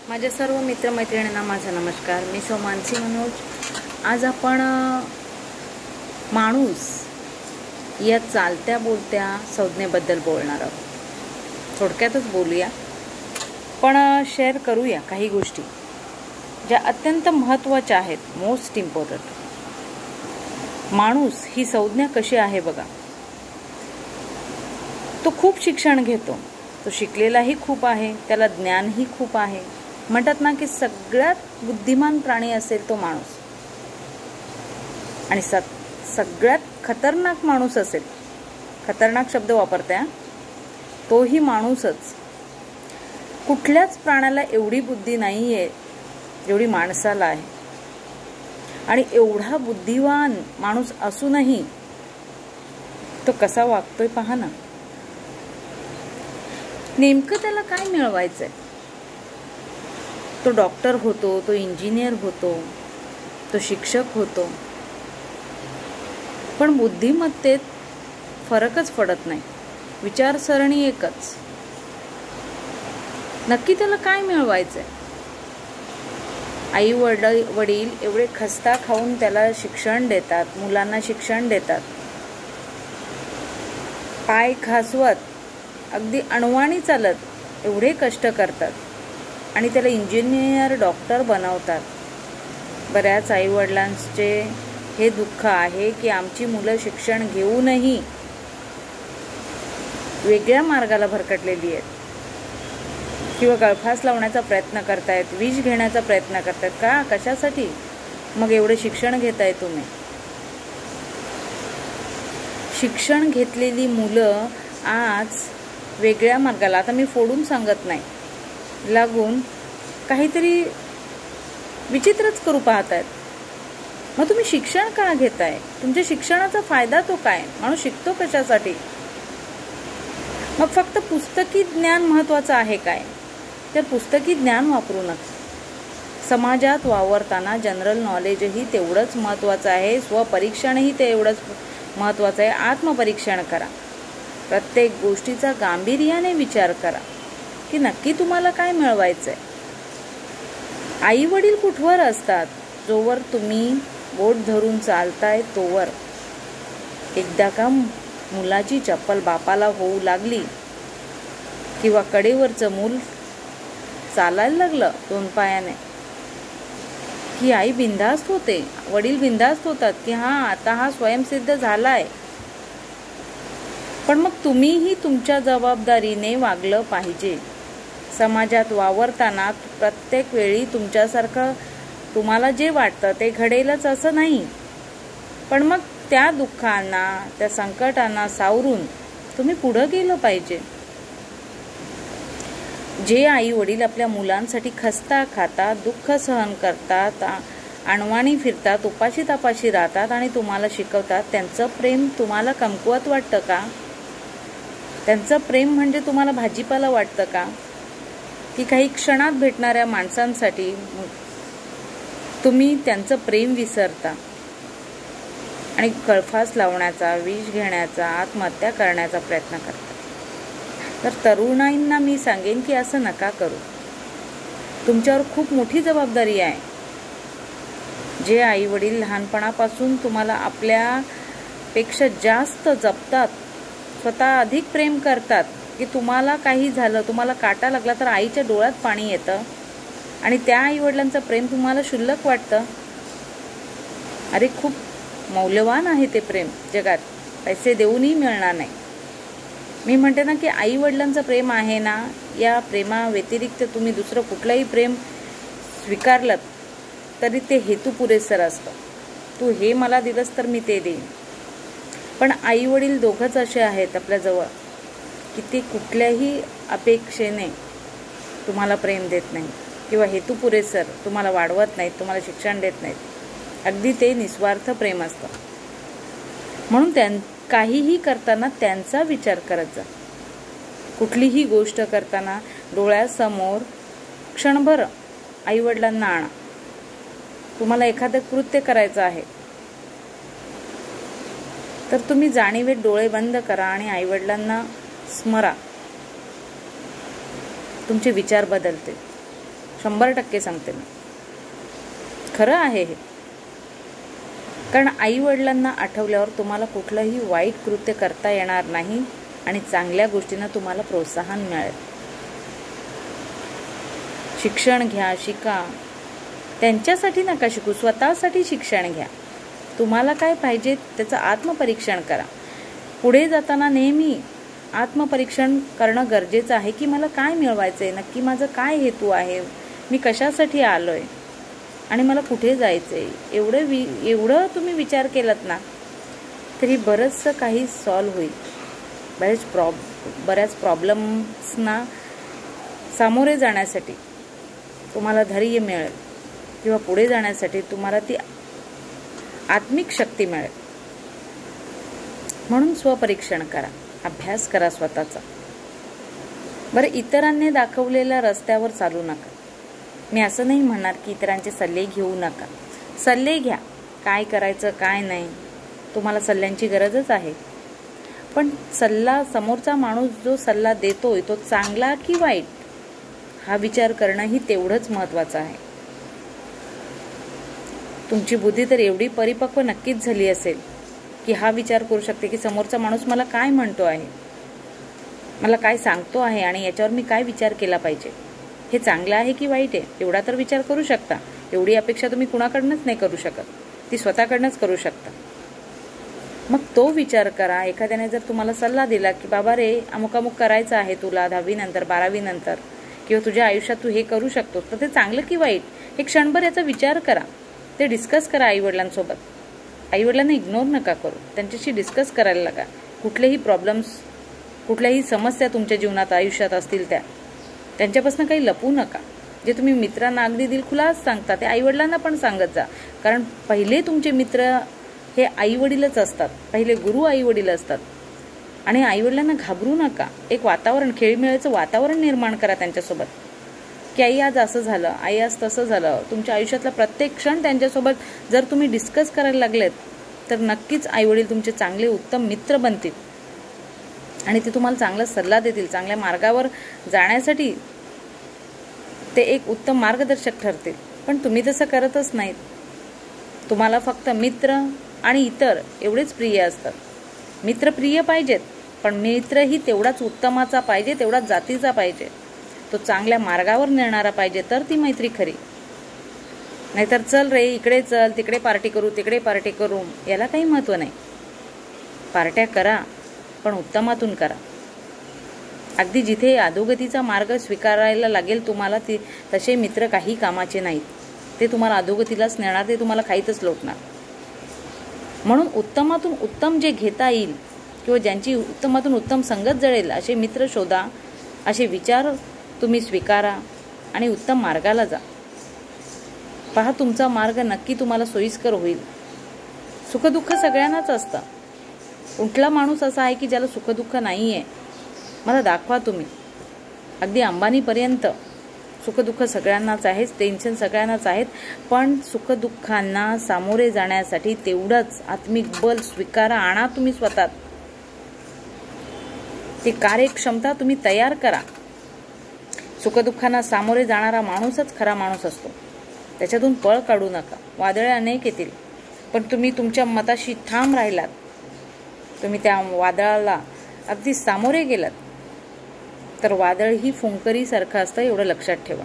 माझ्या सर्व मित्रमैत्रिणींना माझा नमस्कार. मी मानसी मनोज. आज आपण माणूस या चालत्या बोलत्या संज्ञेबद्दल बोलणार आहोत. थोडक्यातच बोलूया, पण शेअर करूया काही गोष्टी ज्या अत्यंत महत्त्वाच्या आहेत. Most important. माणूस ही संज्ञा कशी आहे बघा. तो खूप शिक्षण घेतो, तो शिकलेलाही खूप आहे, त्याला ज्ञानही खूप आहे. म्हणतात ना की सगळ्यात बुद्धिमान प्राणी असेल तो माणूस, आणि सगळ्यात खतरनाक माणूस असेल, खतरनाक शब्द वापरते, तोही माणूसच. कुठल्याच प्राण्याला एवढी बुद्धी नाही आहे जेवढी माणसाला आहे. आणि एवढा बुद्धिवान माणूस असूनही तो कसा वागतोय पहा ना. नेमकं त्याला काय मिळवायचंय? तो डॉक्टर होतो, तो इंजिनियर होतो, तो शिक्षक होतो, पण बुद्धिमत्तेत फरकच पडत नाही. विचारसरणी एकच. नक्की त्याला काय मिळवायचंय? आई वडील एवढे खस्ता खाऊन त्याला शिक्षण देतात, मुलांना शिक्षण देतात, पाय घासवत अगदी अणवाणी चालत एवढे कष्ट करतात, आणि त्याला इंजिनियर डॉक्टर बनवतात. बऱ्याच आईवडिलांचे हे दुःख आहे की आमची मुलं शिक्षण घेऊनही वेगळ्या मार्गाला भरकटलेली आहेत, किंवा गळफास लावण्याचा प्रयत्न करतायत, विष घेण्याचा प्रयत्न करतायत. का? कशासाठी? मग एवढे शिक्षण घेताय तुम्ही. शिक्षण घेतलेली मुलं आज वेगळ्या मार्गाला, आता मी फोडून सांगत नाही, लागून काहीतरी विचित्रच करू पाहतायत. मग तुम्ही शिक्षण का घेताय? तुमच्या शिक्षणाचा फायदा तो काय? माणूस शिकतो कशासाठी? मग फक्त पुस्तकी ज्ञान महत्त्वाचं आहे काय? तर पुस्तकी ज्ञान वापरू नका. समाजात वावरताना जनरल नॉलेजही तेवढंच महत्त्वाचं आहे, स्वपरीक्षणही तेवढंच महत्त्वाचं आहे. आत्मपरीक्षण करा. प्रत्येक गोष्टीचा गांभीर्याने विचार करा की नक्की तुम्हाला काय मिळवायचंय. आई वडील कुठवर असतात? जोवर तुम्ही बोट धरून चालताय तोवर. एकदा का मुलाची चप्पल बापाला होऊ लागली, किंवा कडेवरचं मूल चालायला लागलं 2 पायाने, की आई बिनधास्त होते, वडील बिनधास्त होतात की आता हा स्वयंसिद्ध झालाय. पण मग तुम्हीही तुमच्या जबाबदारीने वागलं पाहिजे. समाजात वावरताना प्रत्येक वेळी तुमच्यासारखं तुम्हाला जे वाटतं ते घडेलच असं नाही. पण मग त्या दुःखांना, त्या संकटांना सावरून तुम्ही पुढं गेलं पाहिजे. जे आई वडील आपल्या मुलांसाठी खस्ता खातात, दुःख सहन करतात, अणवाणी फिरतात, उपाशी तापाशी राहतात आणि तुम्हाला शिकवतात, त्यांचं प्रेम तुम्हाला कमकुवत वाटतं का? त्यांचं प्रेम म्हणजे तुम्हाला भाजीपाला वाटतं का? की काही क्षणात भेटणाऱ्या माणसांसाठी तुम्ही त्यांचं प्रेम विसरता आणि गळफास लावण्याचा, विष घेण्याचा, आत्महत्या करण्याचा प्रयत्न करता. तर तरुणाईंना मी सांगेन की असं नका करू. तुमच्यावर खूप मोठी जबाबदारी आहे. जे आई वडील लहानपणापासून तुम्हाला आपल्यापेक्षा जास्त जपतात, स्वतः अधिक प्रेम करतात, की तुम्हाला काही झालं, तुम्हाला काटा लागला तर आईच्या डोळ्यात पाणी येतं, आणि त्या आईवडिलांचं प्रेम तुम्हाला क्षुल्लक वाटतं. अरे खूप मौल्यवान आहे ते प्रेम. जगात पैसे देऊनही मिळणार नाही. मी म्हणते ना की आईवडिलांचं प्रेम आहे ना, या प्रेमाव्यतिरिक्त तुम्ही दुसरं कुठलंही प्रेम स्वीकारलं तरी ते हेतू पुरेसर असतं. तू हे मला दिलंस तर मी ते देईन. पण आई वडील दोघंच असे आहेत आपल्याजवळ की ते कुठल्याही अपेक्षेने तुम्हाला प्रेम देत नाही, किंवा हेतू पुरेसर तुम्हाला वाढवत नाहीत, तुम्हाला शिक्षण देत नाहीत. अगदी ते निस्वार्थ प्रेम असतं. म्हणून काहीही करताना त्यांचा विचार करत जा. कुठलीही गोष्ट करताना डोळ्यासमोर क्षणभर आईवडिलांना आणा. तुम्हाला एखादं कृत्य करायचं आहे तर तुम्ही जाणीवेत डोळे बंद करा आणि आईवडिलांना स्मरा. तुमचे विचार बदलते. 100% सांगते मी, खरं आहे हे. कारण आईवडिलांना आठवल्यावर तुम्हाला कुठलंही वाईट कृत्य करता येणार नाही आणि चांगल्या गोष्टींना तुम्हाला प्रोत्साहन मिळेल. शिक्षण घ्या, शिका. त्यांच्यासाठी नका शिकू, स्वतःसाठी शिक्षण घ्या. तुम्हाला काय पाहिजे त्याचं आत्मपरीक्षण करा. पुढे जाताना नेहमी आत्मपरीक्षण करणं गरजेचं आहे की मला काय मिळवायचं आहे, नक्की माझं काय हेतू आहे, मी कशासाठी आलो आहे आणि मला कुठे जायचं आहे. एवढं तुम्ही विचार केलात ना तरी बरंचसं काही सॉल्व्ह होईल. बऱ्याच प्रॉब्लेम्सना सामोरे जाण्यासाठी तुम्हाला धैर्य मिळेल किंवा पुढे जाण्यासाठी तुम्हाला ती आत्मिक शक्ती मिळेल. म्हणून स्वपरीक्षण करा, अभ्यास करा स्वतःचा. बरं, इतरांनी दाखवलेल्या रस्त्यावर चालू नका. मी असं नाही म्हणणार की इतरांचे सल्ले घेऊ नका. सल्ले घ्या, काय करायचं काय नाही, तुम्हाला सल्ल्यांची गरजच आहे. पण सल्ला, समोरचा माणूस जो सल्ला देतोय तो चांगला की वाईट हा विचार करणंही तेवढंच महत्त्वाचं आहे. तुमची बुद्धी तर एवढी परिपक्व नक्कीच झाली असेल की हा विचार करू शकते की समोरचा माणूस मला काय म्हणतो आहे, मला काय सांगतो आहे आणि याच्यावर मी काय विचार केला पाहिजे, हे चांगलं आहे की वाईट आहे, एवढा तर विचार करू शकता. एवढी अपेक्षा तुम्ही कुणाकडनंच नाही करू शकत, ती स्वतःकडनंच करू शकता. मग तो विचार करा. एखाद्याने जर तुम्हाला सल्ला दिला की बाबा रे अमुक अमुक करायचं आहे तुला 10वी नंतर 12वी नंतर किंवा तुझ्या आयुष्यात तू हे करू शकतोस, तर ते चांगलं की वाईट हे क्षणभर याचा विचार करा. ते डिस्कस करा आईवडिलांसोबत. आईवडिलांना इग्नोर नका करू, त्यांच्याशी डिस्कस करायला लागा. कुठलेही प्रॉब्लेम्स, कुठल्याही समस्या तुमच्या जीवनात आयुष्यात असतील त्यांच्यापासून काही लपवू नका. जे तुम्ही मित्रांना अगदी दिलखुलास सांगता ते आईवडिलांना पण सांगत जा. कारण पहिले तुमचे मित्र हे आईवडीलच असतात, पहिले गुरु आईवडील असतात. आणि आईवडिलांना घाबरू नका. एक वातावरण, खेळीमेळीचं वातावरण निर्माण करा त्यांच्यासोबत की आई आज असं झालं, आई आज तसं झालं. तुमच्या आयुष्यातला प्रत्येक क्षण त्यांच्यासोबत जर तुम्ही डिस्कस करायला लागलेत तर नक्कीच आईवडील तुमचे चांगले उत्तम मित्र बनतील आणि ते तुम्हाला चांगला सल्ला देतील. चांगल्या मार्गावर जाण्यासाठी ते एक उत्तम मार्गदर्शक ठरतील. पण तुम्ही तसं करतच नाहीत. तुम्हाला फक्त मित्र आणि इतर एवढेच प्रिय असतात. मित्र प्रिय पाहिजेत, पण मित्रही तेवढाच उत्तमाचा पाहिजे, तेवढाच जातीचा पाहिजे. तो चांगल्या मार्गावर नेणारा पाहिजे, तर ती मैत्री खरी. नाहीतर चल रे इकडे चल, तिकडे पार्टी करू, तिकडे पार्टी करू, याला काही महत्त्व नाही. पार्ट्या करा पण उत्तमातून करा. अगदी जिथे अधोगतीचा मार्ग स्वीकारायला लागेल तुम्हाला तसे मित्र काही कामाचे नाहीत. ते तुम्हाला अधोगतीलाच नेणार, ते तुम्हाला खाईतच लोटणार. म्हणून उत्तमातून उत्तम जे घेता येईल किंवा ज्यांची उत्तमातून उत्तम संगत जळेल असे मित्र शोधा, असे विचार तुम्ही स्वीकारा आणि उत्तम मार्गाला जा. पहा, तुमचा मार्ग नक्की तुम्हाला सोयीस्कर होईल. सुखदुःख सगळ्यांनाच असतं. कुठला माणूस असा आहे की ज्याला सुखदुःख नाही आहे? मला दाखवा तुम्ही. अगदी अंबानीपर्यंत सुखदुःख सगळ्यांनाच आहेत, टेन्शन सगळ्यांनाच आहेत. पण सुखदुःखांना सामोरे जाण्यासाठी तेवढंच आत्मिक बल स्वीकारा, आणा तुम्ही स्वतः. ती कार्यक्षमता तुम्ही तयार करा. सुखदुःखांना सामोरे जाणारा माणूसच खरा माणूस असतो. त्याच्यातून पळ काढू नका. वादळे अनेक येतील, पण तुम्ही तुमच्या मताशी ठाम राहिलात, तुम्ही त्या वादळाला अगदी सामोरे गेलात, तर वादळ ही फुंकरीसारखं असतं, एवढं लक्षात ठेवा.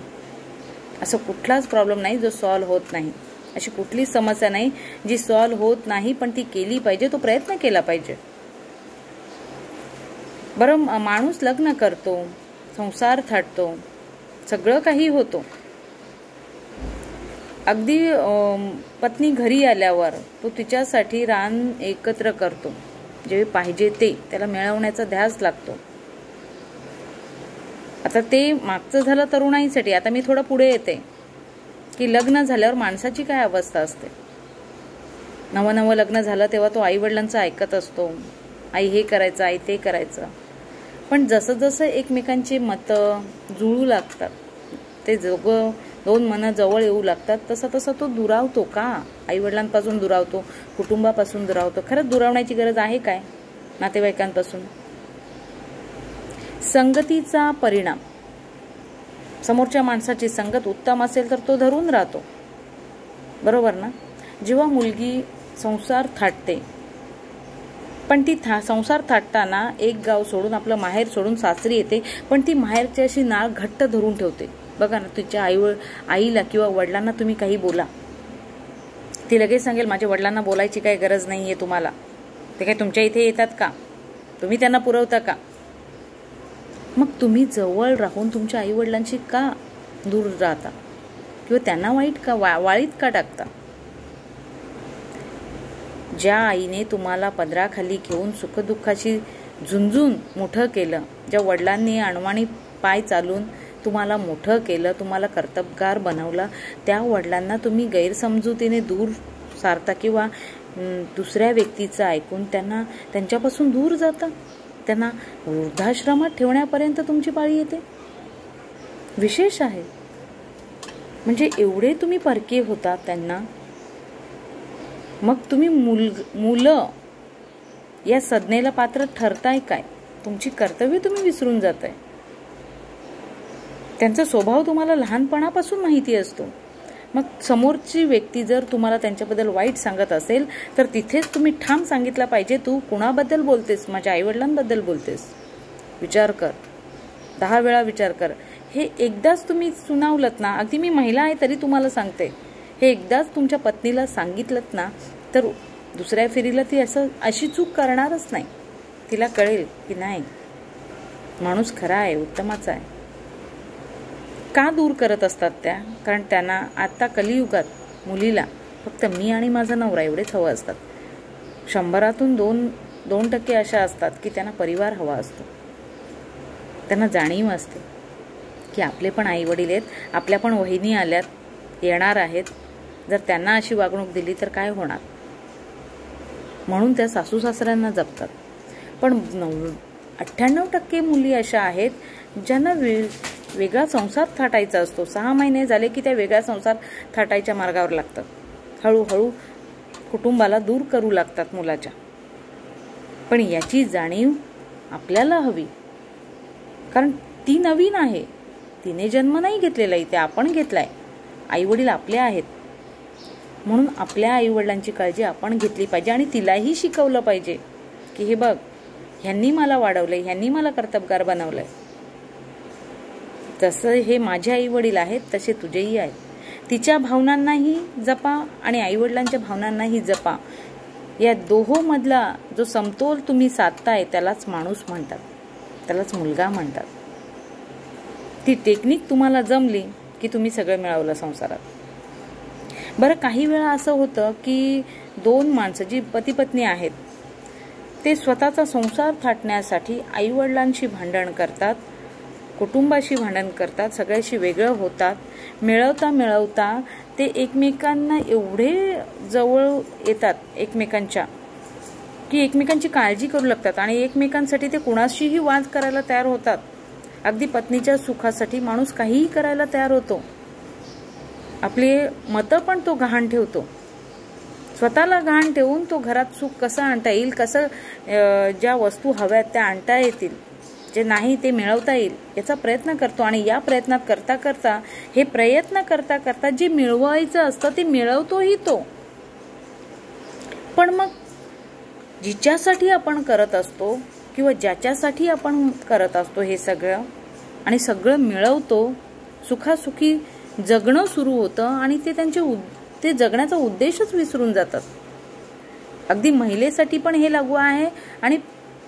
असं कुठलाच प्रॉब्लेम नाही जो सॉल्व्ह होत नाही. अशी कुठलीच समस्या नाही जी सॉल्व्ह होत नाही, पण ती केली पाहिजे, तो प्रयत्न केला पाहिजे. बरं, माणूस लग्न करतो, संसार थाटतो, सगळं काही होतो. अगदी पत्नी घरी आल्यावर तो तिच्यासाठी रान एकत्र करतो. जे पाहिजे ते त्याला मिळवण्याचा ध्यास लागतो. आता ते मागचं झालं तरुणाईसाठी. आता मी थोडं पुढे येते की लग्न झाल्यावर माणसाची काय अवस्था असते. नवं लग्न झालं तेव्हा तो आई वडिलांचं ऐकत असतो. आई हे करायचं, आई ते करायचं. पण जसं जसं एकमेकांची मतं जुळू लागतात, ते दोन मनं जवळ येऊ लागतात, तसं तसं तो दुरावतो. का? आईवडिलांपासून दुरावतो, कुटुंबापासून दुरावतो. खरंच दुरावण्याची गरज आहे काय नातेवाईकांपासून? संगतीचा परिणाम. समोरच्या माणसाची संगत उत्तम असेल तर तो धरून राहतो, बरोबर ना. जेव्हा मुलगी संसार थाटते, पण ती संसार थाटताना एक गाव सोडून आपलं माहेर सोडून सासरी येते, पण ती माहेरची अशी नाळ घट्ट धरून ठेवते. बघा ना, तुझ्या आईला किंवा वडिलांना तुम्ही काही बोला, ती लगेच सांगेल माझ्या वडिलांना बोलायची काही गरज नाही आहे तुम्हाला, ते काय तुमच्या इथे येतात का, तुम्ही त्यांना पुरवता का. मग तुम्ही जवळ राहून तुमच्या आई वडिलांशी का दूर राहता किंवा त्यांना वाईट का वाळीत का टाकता. ज्या आईने तुम्हाला पदराखाली घेऊन सुखदुःखाशी झुंजून मोठं केलं, ज्या वडिलांनी अणवाणी पाय चालून तुम्हाला मोठं केलं, तुम्हाला कर्तबगार बनवलं, त्या वडिलांना तुम्ही गैरसमजुतीने दूर सारता किंवा दुसऱ्या व्यक्तीचं ऐकून त्यांच्यापासून दूर जाता, त्यांना वृद्धाश्रमात ठेवण्यापर्यंत तुमची पाळी येते. विशेष आहे म्हणजे एवढे तुम्ही परके होता त्यांना. मग तुम्ही मुलं या संज्ञेला पात्र ठरताय काय. तुमची कर्तव्य तुम्ही विसरून जाताय. त्यांचा स्वभाव तुम्हाला लहानपणापासून माहिती असतो. मग समोरची व्यक्ती जर तुम्हाला त्यांच्याबद्दल वाईट सांगत असेल तर तिथेच तुम्ही ठाम सांगितलं पाहिजे, तू कुणाबद्दल बोलतेस, माझ्या आईवडिलांबद्दल बोलतेस, विचार कर, 10 वेळा विचार कर. हे एकदाच तुम्ही सुनावलत ना, अगदी मी महिला आहे तरी तुम्हाला सांगते, हे एकदाच तुमच्या पत्नीला सांगितलत ना तर दुसऱ्या फेरीला ती अशी चूक करणारच नाही. तिला कळेल की नाही माणूस खरा आहे, उत्तमाचा आहे. का दूर करत असतात त्या, कारण त्यांना आता कलियुगात मुलीला फक्त मी आणि माझा नवरा एवढेच हवं असतात. 100तून 2% अशा असतात की त्यांना परिवार हवा असतो. त्यांना जाणीव असते की आपले पण आई वडील आहेत, आपल्या पण वहिनी आल्यात, येणार आहेत, जर त्यांना अशी वागणूक दिली तर काय होणार. म्हणून त्या सासू सासऱ्यांना जपतात. पण 98% मुली अशा आहेत ज्यांना वेगळा संसार थाटायचा असतो. 6 महिने झाले की त्या वेगळा संसार थाटायच्या मार्गावर लागतात. हळूहळू कुटुंबाला दूर करू लागतात मुलाच्या. पण याची जाणीव आपल्याला हवी, कारण ती नवीन आहे, तिने जन्म नाही घेतलेला इथे, आपण घेतलाय. आईवडील आपले आहेत म्हणून आपल्या आईवडिलांची काळजी आपण घेतली पाहिजे आणि तिलाही शिकवलं पाहिजे की हे बघ, ह्यांनी मला वाढवलंय, ह्यांनी मला कर्तबगार बनवलंय. जसं हे माझे आईवडील आहेत तसे तुझेही आहेत. तिच्या भावनांनाही जपा आणि आईवडिलांच्या भावनांनाही जपा. या दोहोंमधला जो समतोल तुम्ही साधताय त्यालाच माणूस म्हणतात, त्यालाच मुलगा म्हणतात. ती टेक्निक तुम्हाला जमली की तुम्ही सगळं मिळवलं संसारात. बरं, काही वेळा असं होतं की 2 माणसं जी पती पत्नी आहेत ते स्वतःचा संसार थाटण्यासाठी आईवडिलांशी भांडण करतात, कुटुंबाशी भांडण करतात, सगळ्याशी वेगळं होतात. मिळवता ते एकमेकांना एवढे जवळ येतात एकमेकांच्या की एकमेकांची काळजी करू लागतात आणि एकमेकांसाठी ते कुणाशीही वाद करायला तयार होतात. अगदी पत्नीच्या सुखासाठी माणूस काहीही करायला तयार होतो. आपले मतं पण तो गहाण ठेवतो. स्वतःला गहाण ठेवून तो घरात सुख कसं आणता येईल, कसं ज्या वस्तू हव्यात त्या आणता येतील, जे नाही ते मिळवता येईल याचा प्रयत्न करतो. आणि या प्रयत्नात करता करता हे प्रयत्न करता करता जे मिळवायचं असतं ते मिळवतोही तो. पण मग जिच्यासाठी आपण करत असतो किंवा ज्याच्यासाठी आपण करत असतो हे सगळं आणि सगळं मिळवतो, सुखासुखी जगणं सुरू होतं आणि ते जगण्याचा उद्देशच विसरून जातात. अगदी महिलेसाठी पण हे लागू आहे आणि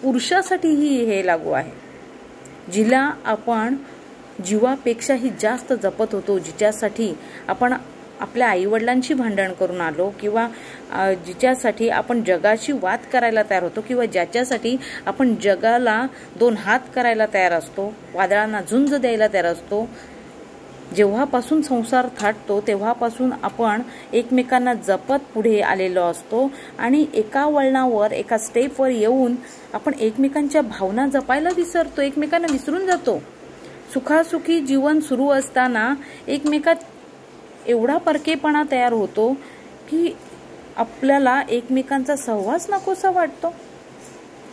पुरुषासाठीही हे लागू आहे. जिला आपण जीवापेक्षाही जास्त जपत होतो, जिच्यासाठी आपण आपल्या आईवडिलांशी भांडण करून आलो किंवा जिच्यासाठी आपण जगाशी वाद करायला तयार होतो किंवा ज्याच्यासाठी आपण जगाला 2 हात करायला तयार असतो, वादळांना झुंज द्यायला तयार असतो, जेव्हापासून संसार थाटतो तेव्हापासून आपण एकमेकांना जपत पुढे आलेलो असतो आणि एका वळणावर एका स्टेपवर येऊन आपण एकमेकांच्या भावना जपायला विसरतो, एकमेकांना विसरून जातो. सुखासुखी जीवन सुरू असताना एकमेकात एवढा परकेपणा तयार होतो की आपल्याला एकमेकांचा सहवास नकोसा वाटतो.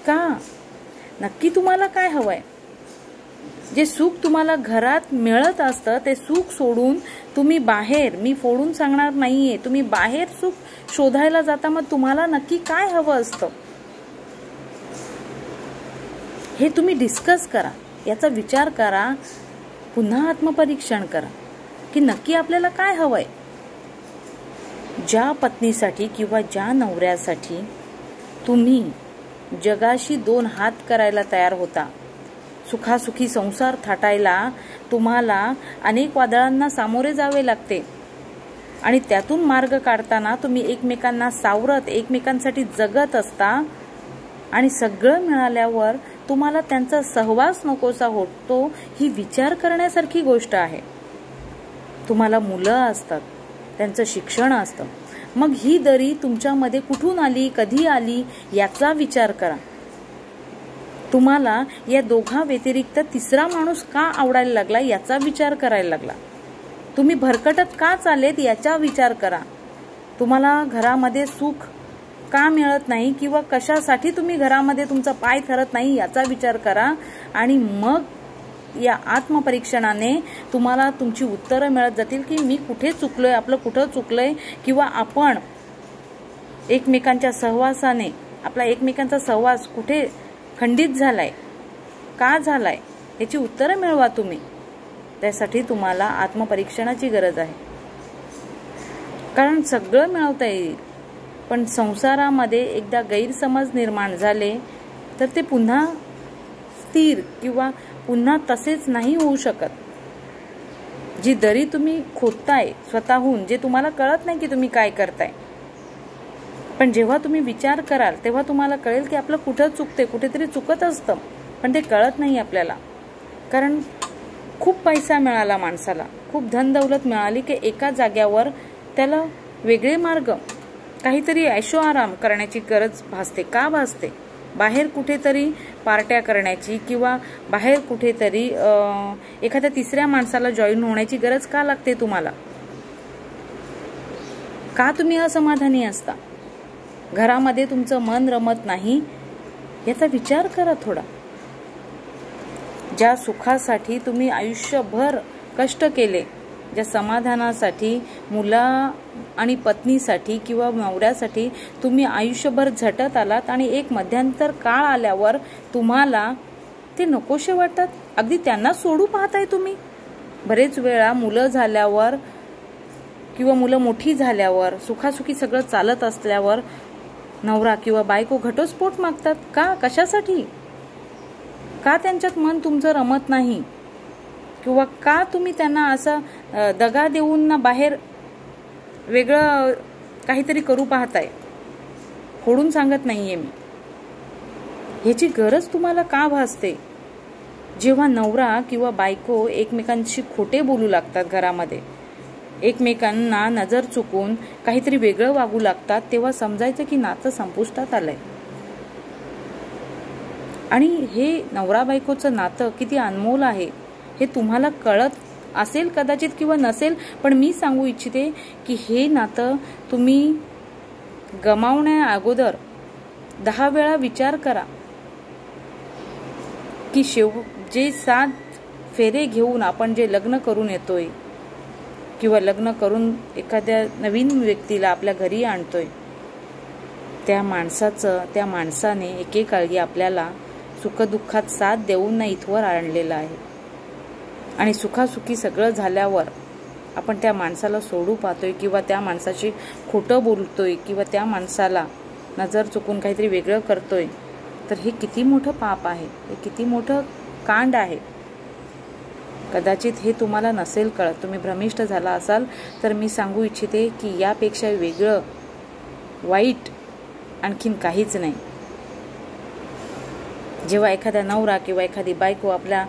का? नक्की तुम्हाला काय हवंय? जे सुख तुम्हाला घरात मिळत असतं ते सुख सोडून तुम्ही बाहेर, मी फोडून सांगणार नाहीये, तुम्ही बाहेर सुख शोधायला जाता. मग तुम्हाला नक्की काय हवं असतं हे तुम्ही डिस्कस करा, याचा विचार करा, पुन्हा आत्मपरीक्षण करा की नक्की आपल्याला काय हवंय. ज्या पत्नीसाठी किंवा ज्या नवऱ्यासाठी तुम्ही जगाशी 2 हात करायला तयार होता, सुखासुखी संसार थाटायला तुम्हाला अनेक वादळांना सामोरे जावे लागते आणि त्यातून मार्ग काढताना तुम्ही एकमेकांना सावरत एकमेकांसाठी जगत असता आणि सगळं मिळाल्यावर तुम्हाला त्यांचा सहवास नकोसा होतो, ही विचार करण्यासारखी गोष्ट आहे. तुम्हाला मुलं असतात, त्यांचं शिक्षण असतं, मग ही दरी तुमच्यामध्ये कुठून आली, कधी आली याचा विचार करा. तुम्हाला या दोघा व्यतिरिक्त तिसरा माणूस का आवडायला लागला याचा विचार करायला लागला. तुम्ही भरकटत का चालेत याचा विचार करा. तुम्हाला घरामध्ये सुख का मिळत नाही किंवा कशासाठी तुम्ही घरामध्ये तुमचा पाय ठरत नाही याचा विचार करा आणि मग या आत्मपरीक्षणाने तुम्हाला तुमची उत्तरं मिळत जातील की मी कुठे चुकलोय, आपलं कुठं चुकलंय किंवा आपण एकमेकांच्या सहवासाने आपला एकमेकांचा सहवास कुठे खंडित झालाय, का झालाय याची उत्तरं मिळवा तुम्ही. त्यासाठी तुम्हाला आत्मपरीक्षणाची गरज आहे. कारण सगळं मिळवता येईल, पण संसारामध्ये एकदा गैरसमज निर्माण झाले तर ते पुन्हा स्थिर किंवा पुन्हा तसेच नाही होऊ शकत. जी दरी तुम्ही खोदताय स्वतःहून, जे तुम्हाला कळत नाही की तुम्ही काय करताय, पण जेव्हा तुम्ही विचार कराल तेव्हा तुम्हाला कळेल की आपलं कुठं चुकते, कुठेतरी चुकत असतं, पण ते कळत नाही आपल्याला. कारण खूप पैसा मिळाला माणसाला, खूप धनदौलत मिळाली की एका जाग्यावर त्याला वेगळे मार्ग, काहीतरी ऐशो आराम करण्याची गरज भासते. का भासते? बाहेर कुठेतरी पार्ट्या करण्याची किंवा बाहेर कुठेतरी एखाद्या तिसऱ्या माणसाला जॉईन होण्याची गरज का लागते तुम्हाला? का तुम्ही असमाधानी असता? घरामध्ये तुमचं मन रमत नाही याचा विचार करा थोडा. ज्या सुखासाठी तुम्ही आयुष्यभर कष्ट केले, ज्या समाधानासाठी मुला आणि पत्नीसाठी किंवा नवऱ्यासाठी तुम्ही आयुष्यभर झटत आलात आणि एक मध्यंतर काळ आल्यावर तुम्हाला ते नकोशे वाटतात, अगदी त्यांना सोडू पाहताय तुम्ही. बरेच वेळा मुलं झाल्यावर किंवा मुलं मोठी झाल्यावर सुखासुखी सगळं चालत असल्यावर नवरा किंवा बायको घटस्फोट मागतात. का? कशासाठी? का त्यांच्यात मन तुमचं रमत नाही किंवा का तुम्ही त्यांना असं दगा देऊन ना बाहेर वेगळं काहीतरी करू पाहताय? फोडून सांगत नाहीये मी, ह्याची गरज तुम्हाला का भासते? जेव्हा नवरा किंवा बायको एकमेकांशी खोटे बोलू लागतात, घरामध्ये एकमेकांना नजर चुकून काहीतरी वेगळं वागू लागतात, तेव्हा समजायचं की नातं संपुष्टात आलंय. आणि हे नवरा बायकोचं नातं किती अनमोल आहे हे तुम्हाला कळत असेल कदाचित किंवा नसेल, पण मी सांगू इच्छिते की हे नातं तुम्ही गमावण्या अगोदर 10 वेळा विचार करा की जे 7 फेरे घेऊन आपण जे लग्न करून येतोय किंवा लग्न करून एखाद्या नवीन व्यक्तीला आपल्या घरी आणतोय, त्या माणसाने एकेकाळी आपल्याला सुखदुःखात साथ देऊन ना इथवर आणलेलं आहे. आणि सुखासुखी सगळं झाल्यावर आपण त्या माणसाला सोडू पाहतोय किंवा त्या माणसाशी खोटं बोलतोय किंवा त्या माणसाला नजर चुकून काहीतरी वेगळं करतोय, तर हे किती मोठं पाप आहे, हे किती मोठं कांड आहे. कदाचित हे तुम्हाला नसेल कळत, तुम्ही भ्रमिष्ट झाला असाल, तर मी सांगू इच्छिते की यापेक्षा वेगळं वाईट आणखीन काहीच नाही. जेव्हा एखादा नवरा किंवा एखादी बायको आपल्या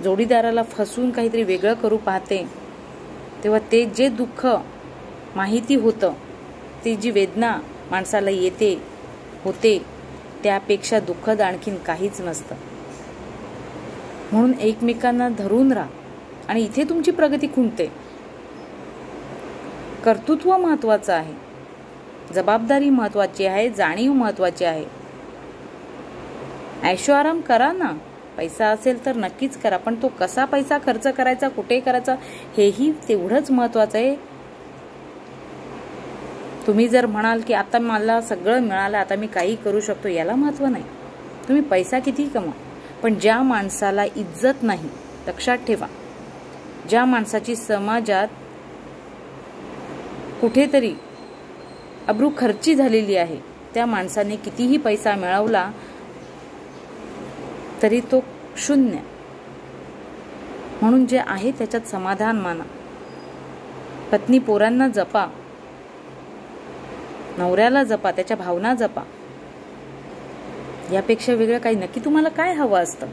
जोडीदाराला फसवून काहीतरी वेगळं करू पाहते, तेव्हा ते जे दुःख माहिती होतं, ती जी वेदना माणसाला होते त्यापेक्षा दुःखद आणखीन काहीच नसतं. म्हणून एकमेकांना धरून राहा आणि इथे तुमची प्रगती खुंटते. कर्तृत्व महत्वाचं आहे, जबाबदारी महत्वाची आहे, जाणीव महत्वाची आहे. ऐशो आराम करा ना, पैसा असेल तर नक्कीच करा, पण तो कसा पैसा खर्च करायचा, कुठे करायचा, हेही तेवढंच महत्वाचं आहे. तुम्ही जर म्हणाल की आता मला सगळं मिळालं, आता मी काही करू शकतो, याला महत्व नाही. तुम्ही पैसा कितीही कमवा, पण ज्या माणसाला इज्जत नाही, लक्षात ठेवा, ज्या माणसाची समाजात कुठेतरी अब्रू खर्ची झालेली आहे, त्या माणसाने कितीही पैसा मिळवला तरी तो शून्य. म्हणून जे आहे त्याच्यात समाधान माना. पत्नी पोरांना जपा, नवऱ्याला जपा, त्याच्या भावना जपा. यापेक्षा वेगळं काही नक्की तुम्हाला काय हवं असतं,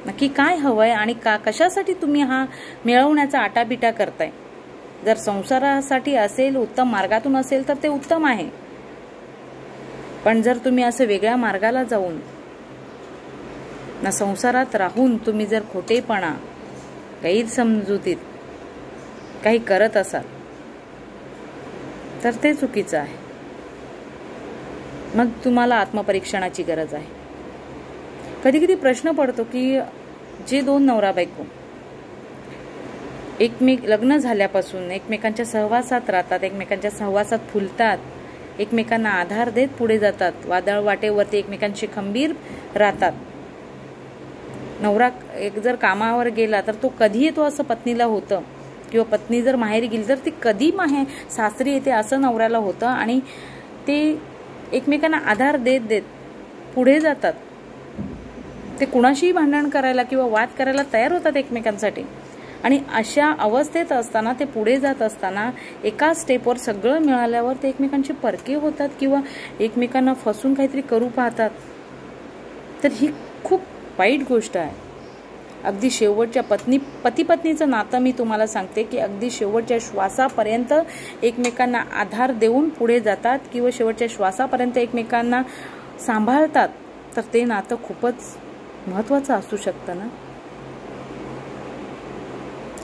नक्की काय हवंय आणि कशासाठी तुम्ही हा मिळवण्याचा आटापिटा करताय. जर संसारासाठी असेल, उत्तम मार्गातून असेल तर ते उत्तम आहे. पण जर तुम्ही असं वेगळ्या मार्गाला जाऊन ना संसारात राहून तुम्ही जर खोटेपणा, गैरसमजुतीत काही करत असाल तर ते चुकीचं आहे. मग तुम्हाला आत्मपरीक्षणाची गरज आहे. कधी कधी प्रश्न पडतो की जे दोन नवरा बायको लग्न झाल्यापासून एकमेकांच्या सहवासात राहतात, एकमेकांच्या सहवासात फुलतात, एकमेकांना आधार देत पुढे जातात, वादळ वाटेवरती एकमेकांशी खंबीर राहतात. नवरा जर कामावर गेला तर तो कधी येतो असं पत्नीला होतं, किंवा पत्नी जर माहेरी गेली तर ती कधी सासरी येते असं नवऱ्याला होतं. आणि ते एकमेकांना आधार देत देत पुढे जातात. ते कुणाशीही भांडण करायला किंवा वाद करायला तयार होतात एकमेकांसाठी. आणि अशा अवस्थेत असताना, ते पुढे जात असताना, एका स्टेपवर सगळं मिळाल्यावर ते एकमेकांचे परके होतात किंवा एकमेकांना फसून काहीतरी करू पाहतात. तर ही खूप वाईट गोष्ट आहे. अगदी शेवटच्या पती पत्नीचं नातं मी तुम्हाला सांगते की अगदी शेवटच्या श्वासापर्यंत एकमेकांना आधार देऊन पुढे जातात किंवा शेवटच्या श्वासापर्यंत एकमेकांना सांभाळतात, तर ते नातं खूपच महत्वाचं असू शकतं ना.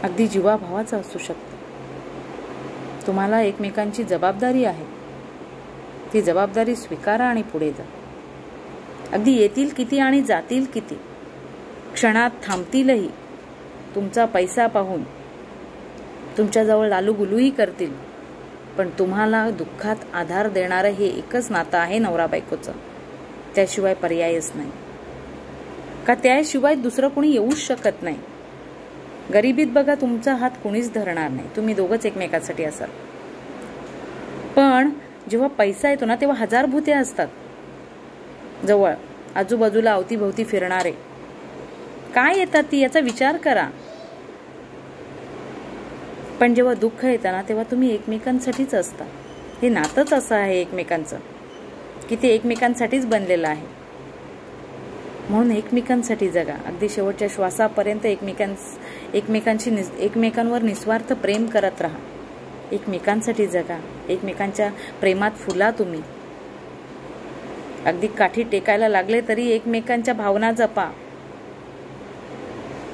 अगदी जीवाभावाचं असू शकतं. तुम्हाला एकमेकांची जबाबदारी आहे, ती जबाबदारी स्वीकारा आणि पुढे जा. अगदी येतील किती आणि जातील किती, क्षणात थांबतीलही, तुमचा पैसा पाहून तुमच्याजवळ लालूगुलूही करतील, पण तुम्हाला दुःखात आधार देणारं हे एकच नातं आहे नवरा बायकोचं. त्याशिवाय पर्यायच नाही, का त्याशिवाय दुसरं कोणी येऊच शकत नाही. गरिबीत बघा तुमचा हात कोणीच धरणार नाही, तुम्ही दोघंच एकमेकांसाठी असाल. पण जेव्हा पैसा येतो ना, तेव्हा हजार भूते असतात जवळ, आजूबाजूला अवतीभोवती फिरणारे. काय येतात ती, याचा विचार करा. पण जेव्हा दुःख येतं ना, तेव्हा तुम्ही एकमेकांसाठीच असता. हे नातंच असं आहे एकमेकांचं की ते एकमेकांसाठीच बनलेलं आहे. म्हणून एकमेकांसाठी जगा. अगदी शेवटच्या श्वासापर्यंत एकमेकांवर निस्वार्थ प्रेम करत राहा. एकमेकांसाठी जगा. एकमेकांच्या प्रेमात फुला तुम्ही. अगदी काठी टेकायला लागले तरी एकमेकांच्या भावना जपा.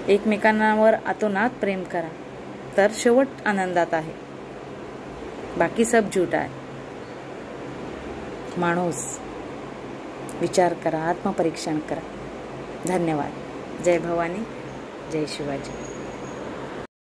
एकमेकांवर अतोनात प्रेम करा, तर शेवट आनंदात आहे. बाकी सब झूठ आहे. माणूस विचार करा, आत्मपरीक्षण करा. धन्यवाद. जय भवानी, जय शिवाजी.